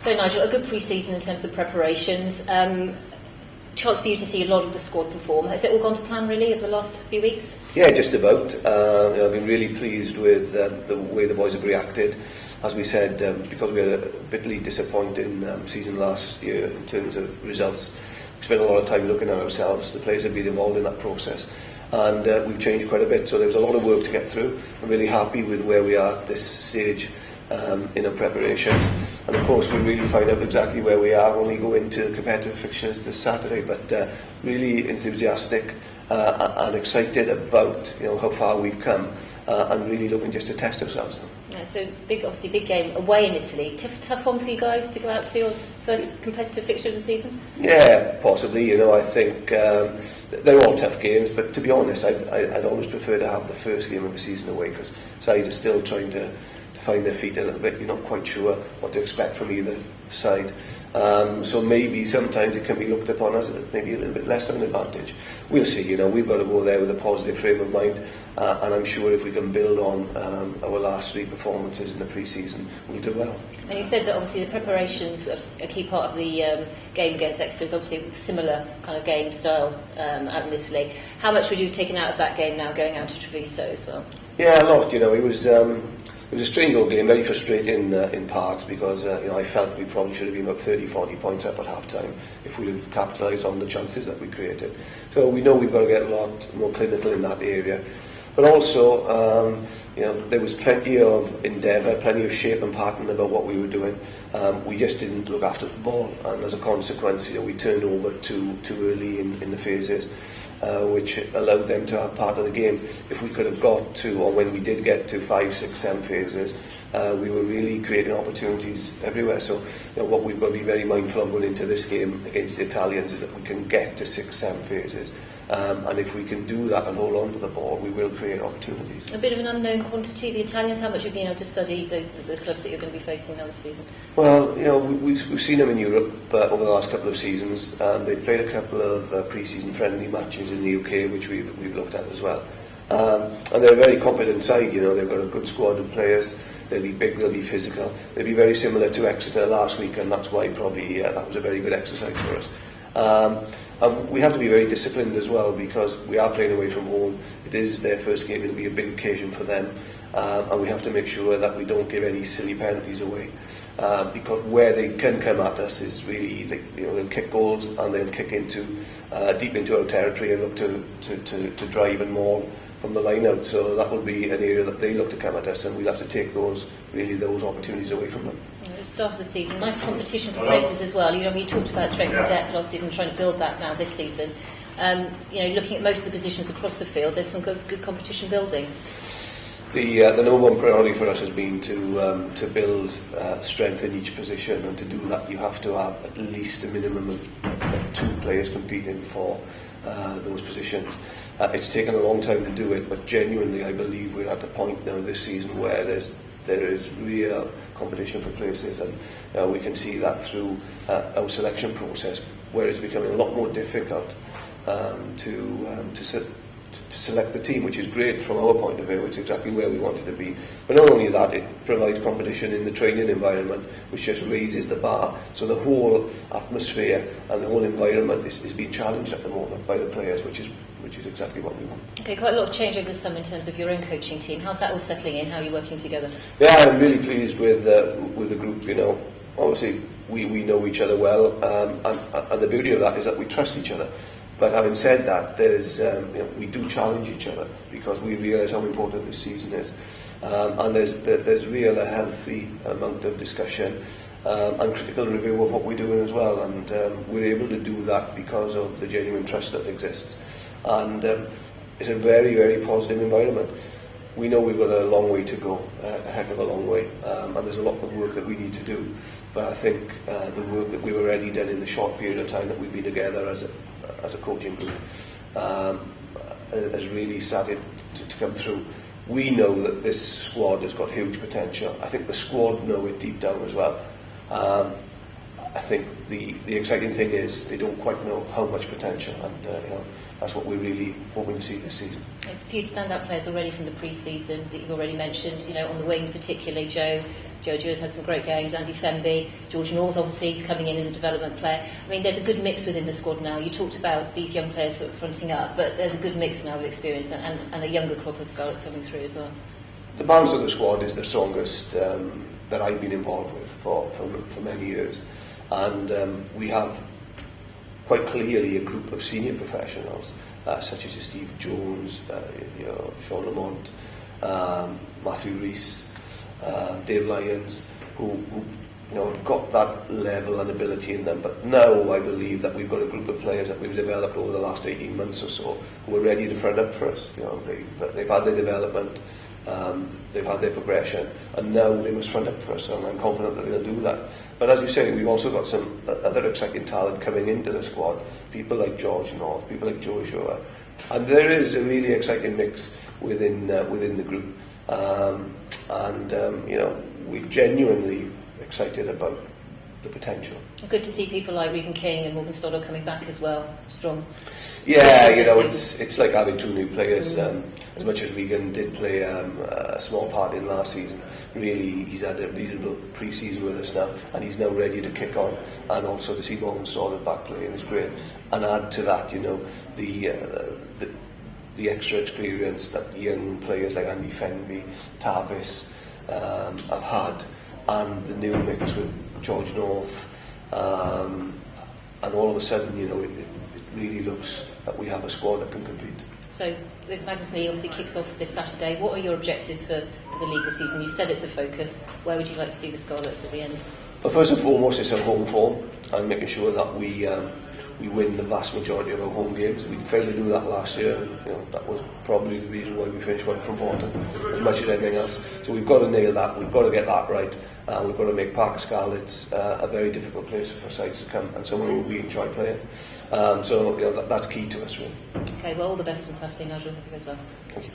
So Nigel, a good pre-season in terms of preparations. Chance for you to see a lot of the squad perform. Has it all gone to plan really over the last few weeks? Yeah, just about. I've been really pleased with the way the boys have reacted. As we said, because we had a bitterly disappointing season last year in terms of results, we spent a lot of time looking at ourselves. The players have been involved in that process, and we've changed quite a bit. So there was a lot of work to get through. I'm really happy with where we are at this stage in our preparations, and of course we'll really find out exactly where we are when we go into competitive fixtures this Saturday, but really enthusiastic and excited about how far we've come, and really looking just to test ourselves. Yeah, so obviously big game away in Italy. Tough one for you guys to go out to your first competitive fixture of the season? Yeah, possibly. I think they're all tough games, but to be honest, I'd always prefer to have the first game of the season away, because sides are still trying to find their feet a little bit. You're not quite sure what to expect from either side. So maybe sometimes it can be looked upon as maybe a little bit less of an advantage. We'll see. We've got to go there with a positive frame of mind, and I'm sure if we can build on our last three performances in the pre-season, we'll do well. And you said that obviously the preparations were a key part of the game against Exeter. It's obviously a similar kind of game style out in Italy. How much would you have taken out of that game now going out to Treviso as well? Yeah, a lot. It was a strange little game, very frustrating in parts, because I felt we probably should have been about 30-40 points up at half-time if we'd have capitalised on the chances that we created. So we know we've got to get a lot more clinical in that area. But also, there was plenty of endeavour, plenty of shape and pattern about what we were doing. We just didn't look after the ball, and as a consequence, we turned over too early in the phases, which allowed them to have part of the game. If we could have got to, or when we did get to 5, 6, 7 phases, we were really creating opportunities everywhere. So what we've got to be very mindful of going into this game against the Italians is that we can get to 6, 7 phases. And if we can do that and hold on to the ball, we will create opportunities. A bit of an unknown quantity, the Italians. How much have you been able to study the clubs that you're going to be facing now this season? Well, we've seen them in Europe over the last couple of seasons. They've played a couple of pre-season friendly matches in the UK, which we've looked at as well. And they're a very competent side. They've got a good squad of players. They'll be big, they'll be physical. They'll be very similar to Exeter last week, and that's why probably that was a very good exercise for us. And we have to be very disciplined as well, because we are playing away from home. It is their first game. It'll be a big occasion for them, and we have to make sure that we don't give any silly penalties away, because where they can come at us is really, they'll kick goals and they'll kick deep into our territory and look to drive and maul from the line out. So that will be an area that they look to come at us, and we'll have to take those opportunities away from them. Start of the season, nice competition for places as well. You talked about strength and depth last season, trying to build that now this season. Looking at most of the positions across the field, there's some good competition building. The number one priority for us has been to build strength in each position, and to do that you have to have at least a minimum of 2 players competing for those positions. It's taken a long time to do it, but genuinely I believe we're at the point now this season where there is real competition for places, and we can see that through our selection process, where it's becoming a lot more difficult to select the team, which is great from our point of view. It's exactly where we wanted to be. But not only that, it provides competition in the training environment, which just raises the bar. So the whole atmosphere and the whole environment is being challenged at the moment by the players, which is exactly what we want. Okay, quite a lot of change over the summer in terms of your own coaching team. How's that all settling in? How are you working together? Yeah, I'm really pleased with the group. Obviously we know each other well, and the beauty of that is that we trust each other. But having said that, we do challenge each other, because we realise how important this season is, and there's real a healthy amount of discussion and critical review of what we're doing as well, and we're able to do that because of the genuine trust that exists, and it's a very, very positive environment. We know we've got a long way to go, a heck of a long way, and there's a lot of work that we need to do, but I think the work that we've already done in the short period of time that we've been together as a coaching group has really started to come through. We know that this squad has got huge potential. I think the squad know it deep down as well. I think the exciting thing is they don't quite know how much potential, and that's what we're really hoping to see this season. A few stand-up players already from the pre-season that you've already mentioned, on the wing particularly, Joe Jew's had some great games, Andy Fenby, George North obviously is coming in as a development player. I mean, there's a good mix within the squad now. You talked about these young players sort of fronting up, but there's a good mix now of experience and a younger crop of Scarlets coming through as well. The balance of the squad is the strongest that I've been involved with for many years, and we have quite clearly a group of senior professionals such as Steve Jones, Sean Lamont, Matthew Rees, Dave Lyons, who got that level and ability in them. But now I believe that we've got a group of players that we've developed over the last 18 months or so who are ready to front up for us. They've had their development. They've had their progression, and now they must front up for us, and I'm confident that they'll do that. But as you say, we've also got some other exciting talent coming into the squad, people like George North, people like Joe Joa, and there is a really exciting mix within the group, we're genuinely excited about the potential. Good to see people like Regan King and Morgan Stoddard coming back as well, strong. Yeah, it's like having two new players. As much as Regan did play a small part in last season, really he's had a reasonable pre-season with us now, and he's now ready to kick on. And also to see Morgan Stoddard back playing is great. And add to that, the extra experience that young players like Andy Fenby, Tavis have had, and the new mix with George North, and all of a sudden, it really looks that we have a squad that can compete. So, the Magnus League obviously kicks off this Saturday. What are your objectives for the league this season? You said it's a focus. Where would you like to see the Scarlets at the end? Well, first and foremost, it's our home form, and making sure that we win the vast majority of our home games. We failed to do that last year. That was probably the reason why we finished one from bottom, as much as anything else. So we've got to nail that. We've got to get that right. We've got to make Parker Scarlets a very difficult place for sides to come, and somewhere where we enjoy playing. That's key to us, really. Okay, well, all the best on Saturday, Nigel. Hope it goes well. Thank you.